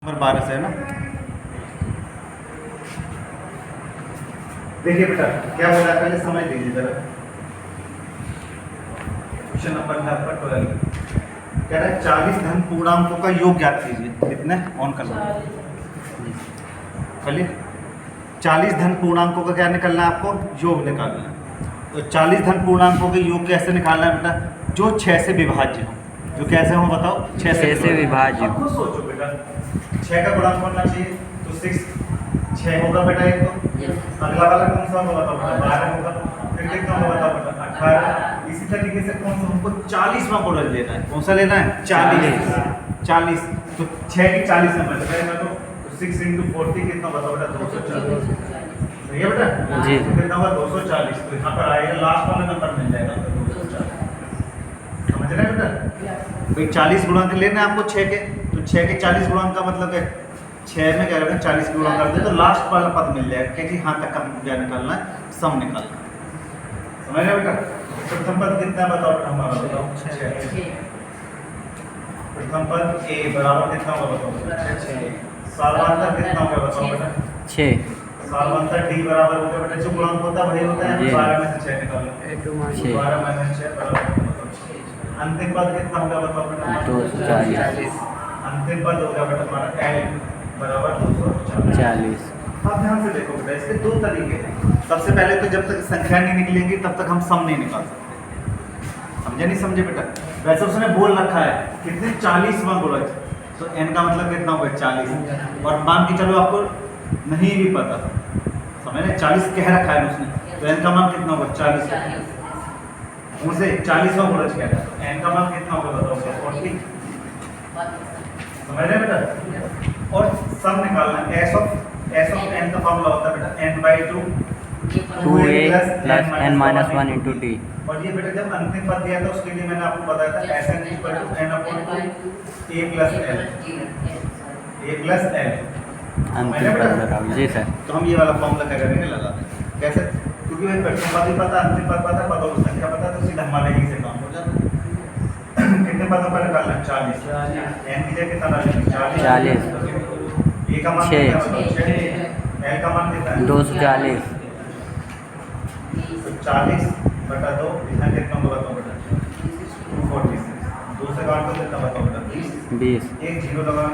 Number 12 से है ना। देखिए बेटा क्या बोला है, पहले समझ लीजिए जरा। क्वेश्चन नंबर है आपका 12, कह रहा है 40 धन पूर्णांकों का योग ज्ञात कीजिए। कितने ऑन कर लो चलिए। 40 धन पूर्णांकों का क्या निकालना है आपको, योग निकालना है। तो 40 धन पूर्णांकों के योग कैसे निकालना है बेटा, जो 6 से विभाज्य हो। जो कैसे हो बताओ, 6 से विभाज्य। अब खुद सोचो बेटा, 6 का गुणांक बनना चाहिए तो 6 होगा बेटा एक। तो अगला वाला कौन सा होगा बताओ बेटा, 12 होगा। फिर कितना होगा बताओ बेटा, 18। इसी तरीके से कौन सा हमको 40वां मॉडल लेना है। कौन सा लेना है, 40। तो 6 की 40 नंबर तो 6 × 40 कितना बताओ बेटा, 240। सही है बेटा जी। तो कितना होगा 240। तो यहाँ पर आएगा लास्ट वाला नंबर मिल जाएगा 240। समझ रहे हैं बेटा, भाई 40 गुणांक लेना है आपको 6 के। तो 6 के 40 गुणांक का मतलब है 6 में क्या करते हैं 40 गुणा करते हैं तो लास्ट वाला पद मिल जाएगा, क्योंकि यहाँ तक का क्या निकालना है, सम निकालना है। समझ रहे बेटा। प्रथम पद कितना बताओ बेटा, हमारा बताओ 6। प्रथम पद a बराबर कितना होगा बताओ 6। सार्वधातुक कितना होगा बताओ बेटा 6। सार्वधातुक d बराबर होगा बेटा, जो गुणांक होता है वही होता है। 12 में से 6 निकालो, 12 - 6 बराबर। अंतिम पद कितना होगा बताओ बेटा 240। अंतिम पद होगा बेटा हमारा l बराबर 240। अब ध्यान से देखो बेटा, इसके दो तरीके हैं। सबसे पहले तो जब तक संख्या नहीं निकलेंगी तब तक हम सम नहीं निकाल सकते। समझे नहीं समझे बेटा। वैसे उसने बोल रखा है कितने 40वां गुणज, तो n का मतलब कितना होगा 40। और मान के चलो आपको नहीं भी पता, समझ रहे 40 कह रखा है उसने, तो n का मान कितना होगा 40। उनसे 40वां गुणज कहता है, तो n का मान कितना होगा बताओ 40। समझ रहे बेटा। और सम निकालना है, s of n का फॉर्मूला होता है बेटा n/2 2a + n - 1 × d। और ये बेटा जब अंतिम पद दिया था उसके लिए मैंने आपको बताया था Sn = n/2 a + l। अंतिम पद लगाओ जी सर। तो हम ये वाला फॉर्मूला क्या करेंगे, लगा देंगे। कैसे, क्योंकि भाई प्रथम पद भी पता, अंतिम पद पता, पदों की संख्या पता, तो सीधा हमारे यहीं से काम हो जाता है। कितने पदों पर निकालना है 40। n की जगह कितना डालेंगे 40। a का मान कितना है 6, l का मान कितना है 240। तो 40/2 इतना कितना होगा बताओ बेटा 246। 2 से काट दो कितना बताओ बेटा 20। एक 0 लगा,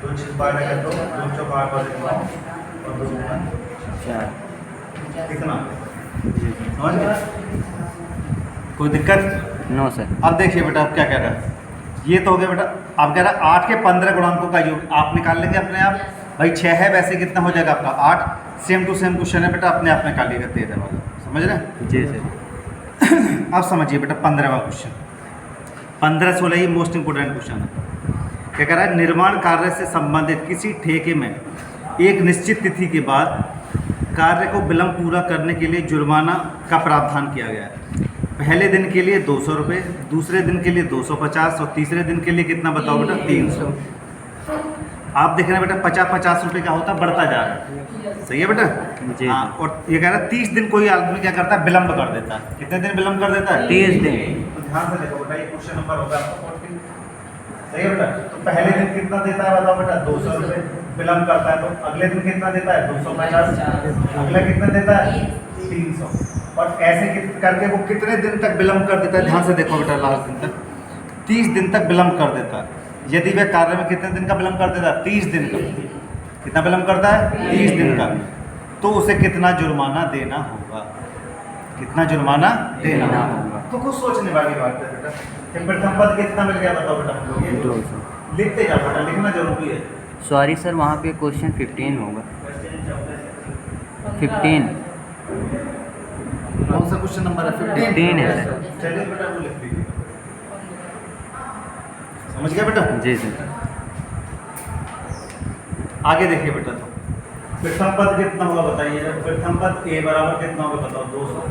2 × 6 12 है, तो 2 × 4 8 और 2 × 4 कितना। समझ गए, कोई दिक्कत नो सर। अब देखिए बेटा अब क्या कह रहा है, ये तो हो गया बेटा। अब कह रहा है 8 के 15 गुणांकों का योग आप निकाल लेंगे अपने आप। भाई 6 है, वैसे कितना हो जाएगा आपका 8। सेम टू सेम क्वेश्चन है बेटा, अपने आप निकालिएगा 13 वाला। समझ रहे हैं जी सर। अब समझिए बेटा 15वां क्वेश्चन, 15-16 ये मोस्ट इंपोर्टेंट क्वेश्चन है। क्या कह रहा है, निर्माण कार्य से संबंधित किसी ठेके में एक निश्चित तिथि के बाद कार्य को विलंब पूरा करने के लिए जुर्माना का प्रावधान किया गया है। पहले दिन के लिए 200 रुपये, दूसरे दिन के लिए 250 और तीसरे दिन के लिए कितना बताओ बेटा 300। आप देख रहे हैं बेटा 50-50 रुपये का होता बढ़ता जा रहा है। सही है बेटा जी। हाँ, और ये कह रहा है 30 दिन कोई आदमी क्या करता है, विलंब कर देता है। कितने दिन विलंब कर देता है 30 दिन। तो ध्यान से देखो बेटा, ये क्वेश्चन नंबर होगा आपका 14। सही है बेटा। तो पहले दिन कितना देता है बताओ बेटा 200 रुपये विलंब करता है, तो अगले दिन कितना देता है 250, अगला कितना देता है 300। और ऐसे करके वो कितने दिन तक विलंब कर देता है, ध्यान से देखो बेटा, लास्ट दिन तक 30 दिन तक विलंब कर देता है। यदि वह कार्य में कितने दिन का विलंब कर देता है 30 दिन का। कितना विलंब करता है 30 दिन का। तो उसे कितना जुर्माना देना होगा, कितना जुर्माना देना होगा। तो कुछ सोचने वाली बात है बेटा। कि प्रथम पद कितना मिल गया बताओ बेटा हम लोग, 200। लिखते जाओ बेटा, लिखना जरूरी है। सॉरी सर, वहाँ पे क्वेश्चन 15 होगा 15। कौन सा क्वेश्चन नंबर है 15 है। चलिए बेटा वो लिख दीजिए। समझ गया बेटा जी सर। आगे देखिए बेटा, तो प्रथम पद कितना होगा बताइए। प्रथम पद a बराबर कितना होगा बताओ 200।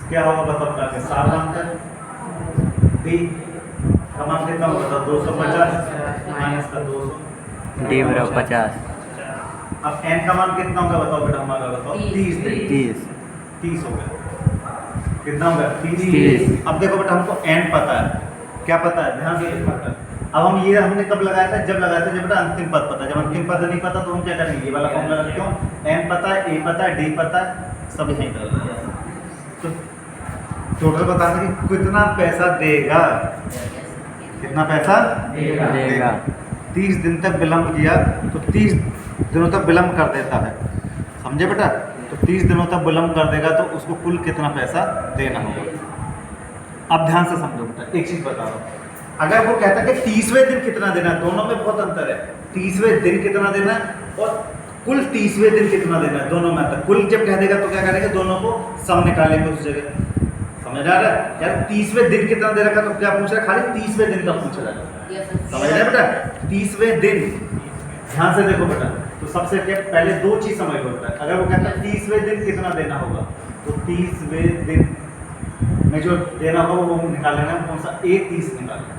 क्या होगा बताओ बेटा, सार्वधातुक d का मान कितना होगा बताओ 250 माइनस का 200 d बराबर 50। अब n का मान कितना होगा बताओ बेटा हमारा, बताओ 30 हो गया। कितना होगा 30। अब देखो बेटा हमको n पता है, क्या पता है, ध्यान से देखो बेटा अब हम ये हमने कब लगाया था, जब लगाया था जब बेटा अंतिम पद पता। जब अंतिम पद नहीं पता तो हम क्या करेंगे, ये वाला फॉर्मूला रखते हो, एन पता है, ए पता है, डी पता है, सब यहीं कर। तो टोटल बताना कि कितना पैसा देगा, कितना पैसा देगा। 30 दिन तक विलम्ब किया तो 30 दिनों तक विलम्ब कर देता है, समझे बेटा। तो 30 दिनों तक विलम्ब कर देगा तो उसको कुल कितना पैसा देना होगा। अब ध्यान से समझो बेटा, एक चीज़ बता रहा हूँ, अगर वो कहता है कि 30वें दिन कितना देना है, दोनों में बहुत अंतर है। 30वें दिन कितना देना है और कुल 30वें दिन कितना देना है, दोनों में अंतर। कुल जब कह देगा तो क्या करेंगे, दोनों को सम निकालेंगे उस जगह, समझ आ रहा है। यार 30वें दिन कितना दे रखा तो क्या पूछ रहा है, खाली 30वें दिन का पूछ रहा है, समझ रहे बेटा। 30वें दिन, ध्यान से देखो बेटा, तो सबसे पहले दो चीज समझ लो बेटा। अगर वो कहता है 30वें दिन कितना देना होगा, तो 30वें दिन में जो देना होगा वो निकाल लेना, कौन सा, ए 30 निकालेंगे।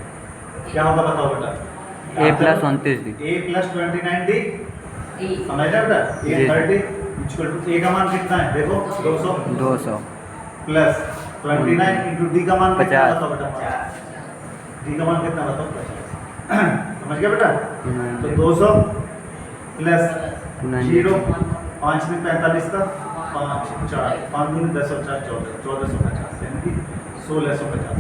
क्या होगा बताओ बेटा, ए प्लस 29 डी, ए प्लस 29 डी, समझ रहे बेटा। ए 30 इक्वल टू ए का मान कितना है, देखो 200 प्लस 29 इंटू डी का मान कितना 50 बताओ बेटा, डी का मान कितना बताओ, 50। समझ गया बेटा। तो 200 प्लस 0, 5 में 45 का 5 4 5 दूनी 10 और 4 1450, यानी कि 1650।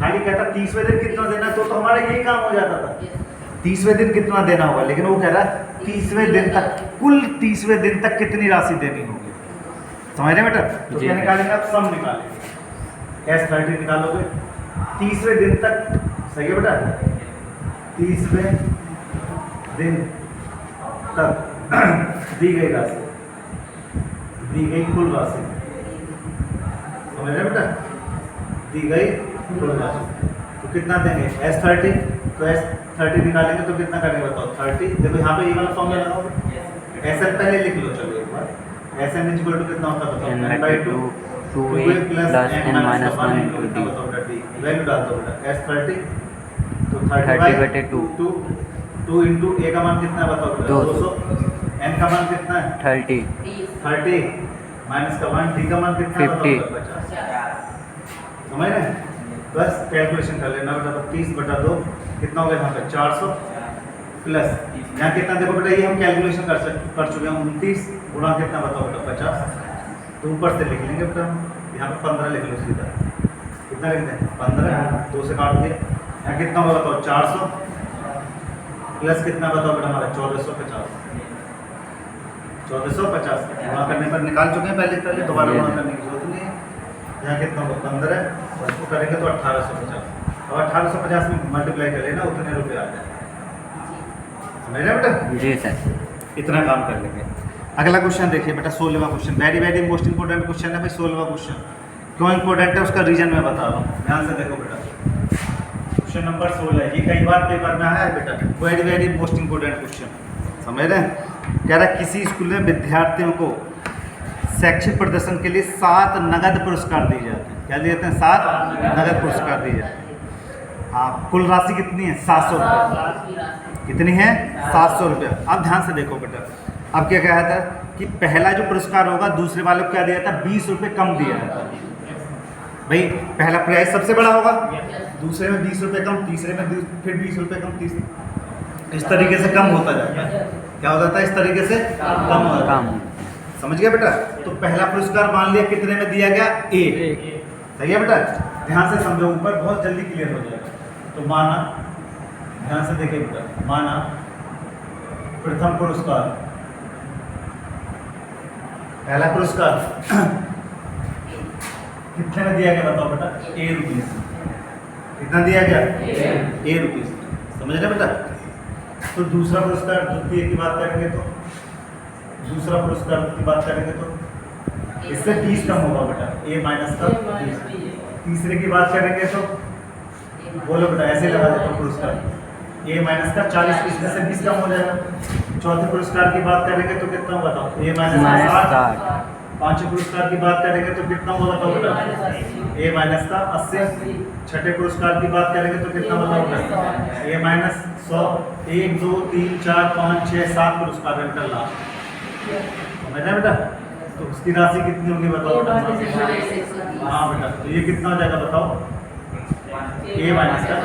खाली कहता 30वें दिन कितना देना है, तो हमारा यही काम हो जाता था, 30वें दिन कितना देना होगा। लेकिन वो कह रहा है 30वें दिन तक, कुल 30वें दिन तक कितनी राशि देनी होगी, समझ रहे बेटा। तो क्या निकालेंगे आप, सम निकालेंगे, S30 निकालोगे 30वें दिन तक, सही है बेटा। 30वें दिन तक दी गई राशि, दी गई कुल राशि, समझ रहे बेटा, दी गई कुल राशि। तो कितना देंगे, S30, तो S30 निकालेंगे तो कितना करेंगे बताओ, 30। देखो यहाँ पे ये वाला फॉर्मूला लगाओगे, SN पहले लिख लो, चलो एक बार। SN इक्वल टू कितना होता है बताओ, n/2 2a plus n minus 1 into कितना बताओ बेटा, d वैल्यू डाल दो बेटा, S30 तो 30/2 2 इंटू a का मान कितना है बताओ बेटा, 200, n का मान कितना है 30 माइनस का 1, d का मान कितना है बताओ 50। समझ रहे हैं, बस कैलकुलेशन कर लेना बेटा। 30/2 कितना हो गया यहाँ पे 400 प्लस यहाँ कितना, देखो बेटा ये हम कैलकुलेशन कर चुके हैं, 29 गुणा कितना बताओ बेटा 50। तो ऊपर से लिख लेंगे बेटा, यहाँ पे 15 लिख लो सीधा, कितना लिखते हैं 15, 2 से काट दिया, यहाँ कितना होगा बताओ 400 प्लस कितना बताओ बेटा हमारा 1450, 1450 गुणा करने पर निकाल चुके हैं पहले, दोबारा गुणा करने की जरूरत नहीं है। यहाँ कितना होगा 15 और इसको करेंगे तो 1850, और 1850 में मल्टीप्लाई कर लेना, उतने रुपये आ जाए, समझ रहे बेटा। जी सर, इतना काम कर लेंगे। अगला क्वेश्चन देखिए बेटा, 16वां question, very very most important question है भाई 16वां क्वेश्चन। क्यों इंपोर्टेंट है उसका रीजन मैं बता रहा हूँ, ध्यान से देखो बेटा। क्वेश्चन नंबर 16 है, ये कई बार पेपर में आया है बेटा, very very most important question, समझ रहे हैं। कह रहा है किसी स्कूल में विद्यार्थियों को शैक्षिक प्रदर्शन के लिए 7 नगद पुरस्कार दिए जाते हैं। क्या दिए जाते हैं, 7 नगद पुरस्कार दिए जाते हैं। हाँ, कुल राशि कितनी है 700 रुपये, कितनी है 700 रुपये। अब ध्यान से देखो बेटा, अब क्या कहा था कि पहला जो पुरस्कार होगा दूसरे वाले को क्या दिया था, 20 रुपये कम दिया जाता है। भाई पहला प्राइस सबसे बड़ा होगा, दूसरे में 20 रुपये कम, तीसरे में फिर 20 रुपये कम, इस तरीके से कम होता जाता है। क्या हो जाता है, इस तरीके से कम हो जाता है, समझ गया बेटा। तो पहला पुरस्कार मान लिया कितने में दिया गया, ए, सही है बेटा। ध्यान से समझो, ऊपर बहुत जल्दी क्लियर हो जाएगा। तो माना, ध्यान से देखिए बेटा, माना प्रथम पुरस्कार, पहला पुरस्कार कितने में दिया गया बताओ बेटा, ए रुपीज। कितना दिया गया, ए रुपीज, समझ रहे बेटा। तो दूसरा पुरस्कार द्वितीय की बात करेंगे तो, दूसरा पुरस्कार की बात करेंगे तो इससे 20 कम होगा बेटा, ए माइनस का 20। तीसरे की बात करेंगे तो बोलो बेटा, ऐसे लगा देता हूँ पुरस्कार, ए माइनस का 40, इसमें से 20 कम हो जाएगा। चौथे पुरस्कार की बात करेंगे तो कितना होगा बताओ, ए माइनस का 60। पांचवें पुरस्कार की बात करेंगे तो कितना होगा बताओ बेटा, ए माइनस का 80। छठे पुरस्कार की बात करेंगे तो कितना बताओ बेटा, ए माइनस 100। 1 2 3 4 5 6 7 पुरस्कार है बेटा लास्ट, समझ रहे बेटा। तो उसकी राशि कितनी होगी बताओ बेटा। हाँ बेटा, तो ये कितना हो जाएगा बताओ, ए माइनस का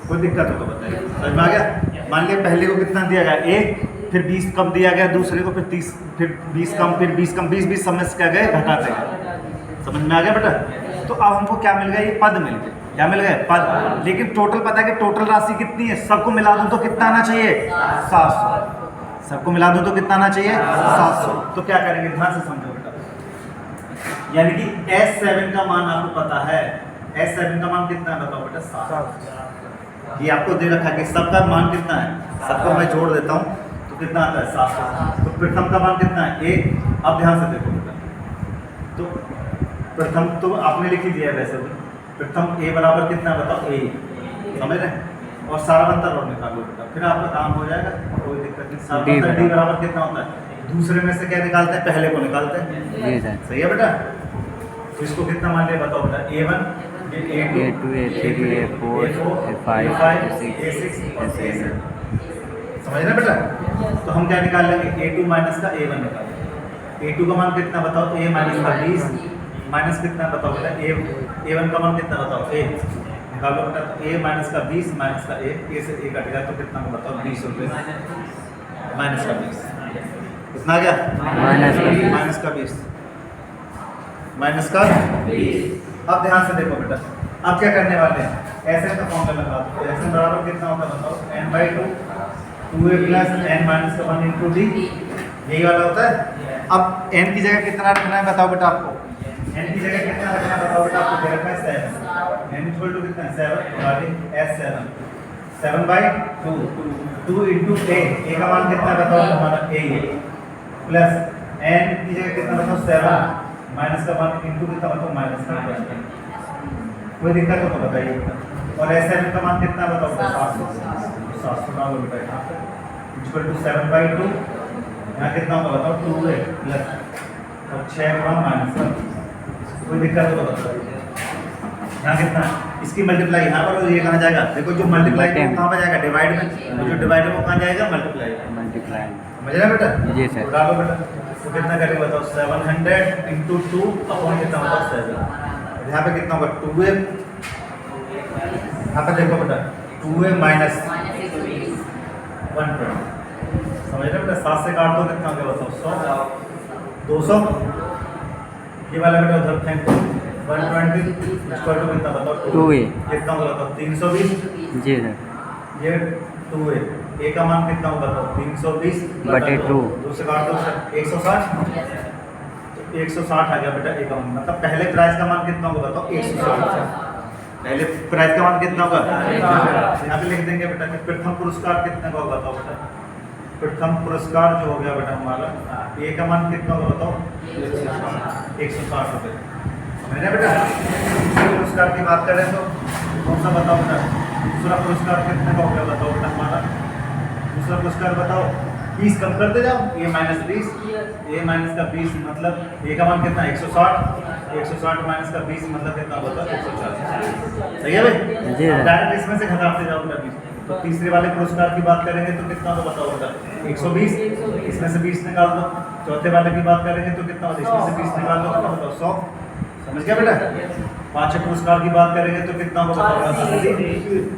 कोई दिक्कत हो तो बताइए। समझ में आ गया? मान लिया पहले को कितना दिया गया 1, फिर 20 कम दिया गया दूसरे को, फिर 30, फिर 20 कम, फिर 20 कम, 20 20 सब में से क्या गए घटाते गए। समझ में आ गया बेटा? तो अब हमको क्या मिल गया, ये पद मिल गए। क्या मिल गए? पद। लेकिन टोटल पता है कि टोटल राशि कितनी है, सबको मिला दूं तो कितना आना चाहिए 700। सबको मिला दूं तो कितना आना चाहिए 700। तो क्या करेंगे, ध्यान से समझो बेटा। यानी कि S7 का मान आपको पता है, S7 का मान कितना है बताओ बेटा 700। ये आपको दे रखा है कि सबका मान कितना है, सबको मैं जोड़ देता हूँ तो कितना आता है 700। तो प्रथम का मान कितना है 1। अब ध्यान से देखो बेटा, तो प्रथम तो आपने लिख ही दिया है वैसे भी। प्रथम A बराबर कितना है बताओ A, समझ रहे हैं? और सारांतर और निकालो बेटा, फिर आपका काम हो जाएगा, कोई दिक्कत नहीं। सारांतर D बराबर कितना होता है, दूसरे में से क्या निकालते हैं, पहले को निकालते हैं। सही है बेटा? तो इसको कितना मान लिया बताओ बेटा, A1, A2, A3, A4, A5, A6, A7। समझ रहे बेटा? तो हम क्या निकाल लेंगे, A2 माइनस का A1 निकाल लेंगे। A2 का मान कितना बताओ, A माइनस का 20 माइनस कितना बताओ बेटा, A1 का मान कितना बताओ A निकालो बेटा। तो A माइनस का 20 माइनस का A से A कटेगा तो कितना बताओ 20 रुपये माइनस का 20 कितना आ गया, माइनस का 20 माइनस का 20। अब ध्यान से देखो बेटा, अब क्या करने वाले हैं, Sn का फॉर्मूला लगा दो। तो Sn बराबर कितना होता है बताओ, n/2 2a plus n minus का 1 इंटू डी, यही वाला होता है। अब n की जगह कितना रखना है बताओ बेटा आपको, n की जगह कितना रखना है बताओ बेटा आपको, दे रखा है 7। n इक्वल टू कितना है 7 S7 7/2 2 इंटू a का मान कितना है बताओ हमारा a प्लस n की जगह कितना बताओ 7 माइनस का 1 इंटू कितना बताओ माइनस का 1। कोई दिक्कत हो तो बताइए। और S7 का मान कितना बताओ 700 डालो बेटा यहाँ पे इक्वल टू 7/2 यहाँ कितना होगा बताओ 2a प्लस और 6 गुणा माइनस का। कोई दिक्कत हो तो बताइए। यहाँ कितना, इसकी मल्टीप्लाई यहाँ पर, ये कहाँ जाएगा, देखो जो मल्टीप्लाई है वो कहाँ पर जाएगा डिवाइड में, तो जो डिवाइड है वो कहाँ जाएगा मल्टीप्लाई। समझ रहे बेटा? जी सर। डालो बेटा, तो कितना करेगा बताओ 700 इंटू 2 अपॉन कितना होगा 7। यहाँ पे कितना होगा 2a, यहाँ पे देखो बेटा 2a माइनस 120। समझ रहे बेटा? 7 से काट दो कितना होगा बताओ 100 200, ये वाला बेटा उधर फेंक 120 इक्वल टू कितना बताओ 2a, कितना होगा बताओ 320। जी सर। ये 2a, a का मान कितना होगा बताओ 320 बटे 2 से काट दो 160। 160 आ गया बेटा a का मान, मतलब पहले प्राइस का मान कितना होगा बताओ 160। पहले प्राइस का मान कितना होगा, यहाँ पे लिख देंगे बेटा कि प्रथम पुरस्कार कितने का होगा बताओ बेटा। प्रथम पुरस्कार जो हो गया बेटा हमारा, a का मान कितना होगा बताओ 160 रुपये। मैंने बेटा दूसरे पुरस्कार की बात करें तो कौन सा बताओ बेटा, दूसरा पुरस्कार कितने का हो गया बताओ बेटा हमारा। दूसरा पुरस्कार बताओ 20 कम करते जाओ, a माइनस 20, a माइनस का 20 मतलब a का मान कितना 160, 160 माइनस का 20 मतलब कितना होता है 140। सही है भाई? डायरेक्ट इसमें से घटाते जाओ बेटा 20। तो तीसरे वाले पुरस्कार की बात करेंगे तो कितना होगा बताओ बेटा 120, इसमें से 20 निकाल दो। चौथे वाले की बात करेंगे तो कितना होगा, इसमें से 20 निकाल दो कितना बताओ 100। समझ गया बेटा? पांचवें पुरस्कार की बात करेंगे तो कितना होगा बताओ 80।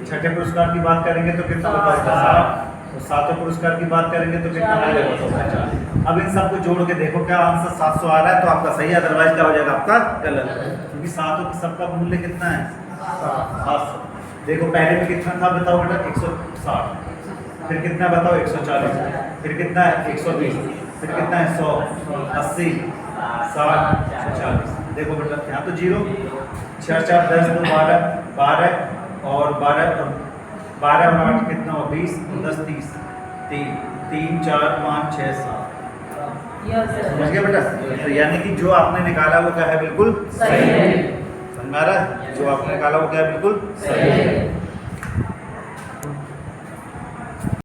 छठे पुरस्कार की बात करेंगे तो कितना बताओ 60। तो सातवें पुरस्कार की बात करेंगे तो कितना आ जाएगा बताओ 50। अब इन सबको जोड़ के देखो क्या आंसर 700 आ रहा है तो आपका सही है, अदरवाइज क्या हो जाएगा आपका गलत, क्योंकि सातों सबका मूल्य कितना है 700। देखो पहले में कितना था बताओ बेटा 160, फिर कितना बताओ 140, फिर कितना है 120, फिर कितना है 100, 80, 60, 140। देखो बेटा यहाँ तो 0, 6 4 10 2 12 12 और 12 और 8 कितना हो 20 10 30 3 3 4 5 6 7। समझ गया बेटा? तो यानी कि जो आपने निकाला वो क्या है बिल्कुल सही है। समझ में आ रहा है? जो आपने निकाला वो क्या है बिल्कुल सही है।